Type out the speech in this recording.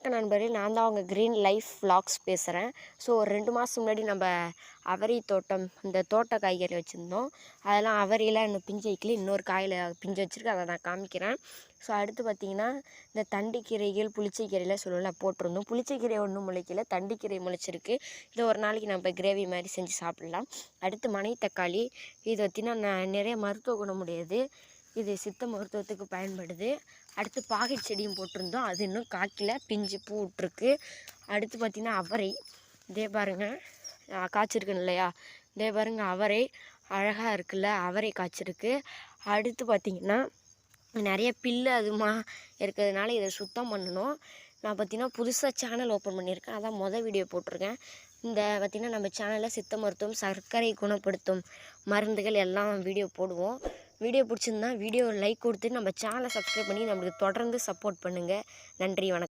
வணக்கம் நண்பரே, நான் தான் உங்கள் க்ரீன் லைஃப் vlogs பேசுகிறேன். ஸோ ஒரு 2 மாதம் முன்னாடி நம்ம அவரை தோட்டம், இந்த தோட்ட காய்கறி வச்சுருந்தோம். அதெல்லாம் அவரையெல்லாம் இன்னும் பிஞ்சு வைக்கல, இன்னொரு காயில் பிஞ்சு வச்சுருக்கு, அதை நான் காமிக்கிறேன். ஸோ அடுத்து பார்த்திங்கன்னா, இந்த தண்டுக்கீரைகள் புளிச்சக்கீரைலாம் சொல்லுவோம்ல, போட்டிருந்தோம். புளிச்சக்கீரை ஒன்றும் முளைக்கல, தண்டுக்கீரை முளைச்சிருக்கு. இதை ஒரு நாளைக்கு நம்ம கிரேவி மாதிரி செஞ்சு சாப்பிட்லாம். அடுத்து மணை தக்காளி, இது பார்த்திங்கன்னா நிறைய மருத்துவ குணம் உடையது. இது சித்த மருத்துவத்துக்கு பயன்படுது. அடுத்து பாகை செடியும் போட்டிருந்தோம், அது இன்னும் காய்க்கல, பிஞ்சு பூ விட்ருக்கு. அடுத்து பார்த்திங்கன்னா அவரை, இதே பாருங்கள் காய்ச்சிருக்குன்னு இல்லையா, இதே பாருங்கள் அவரை அழகாக இருக்குல்ல, அவரை காய்ச்சிருக்கு. அடுத்து பார்த்திங்கன்னா நிறைய பில்லு அதுமா இருக்கிறதுனால இதை சுத்தம் பண்ணணும். நான் பார்த்திங்கன்னா புதுசாக சேனல் ஓப்பன் பண்ணியிருக்கேன், அதான் வீடியோ போட்டிருக்கேன். இந்த பார்த்திங்கன்னா நம்ம சேனலில் சித்த மருத்துவம், சர்க்கரை குணப்படுத்தும் மருந்துகள் எல்லாம் வீடியோ போடுவோம். வீடியோ பிடிச்சிருந்தா வீடியோ லைக் கொடுத்து நம்ம சேனலை சப்ஸ்கிரைப் பண்ணி நம்மளுக்கு தொடர்ந்து சப்போர்ட் பண்ணுங்கள். நன்றி, வணக்கம்.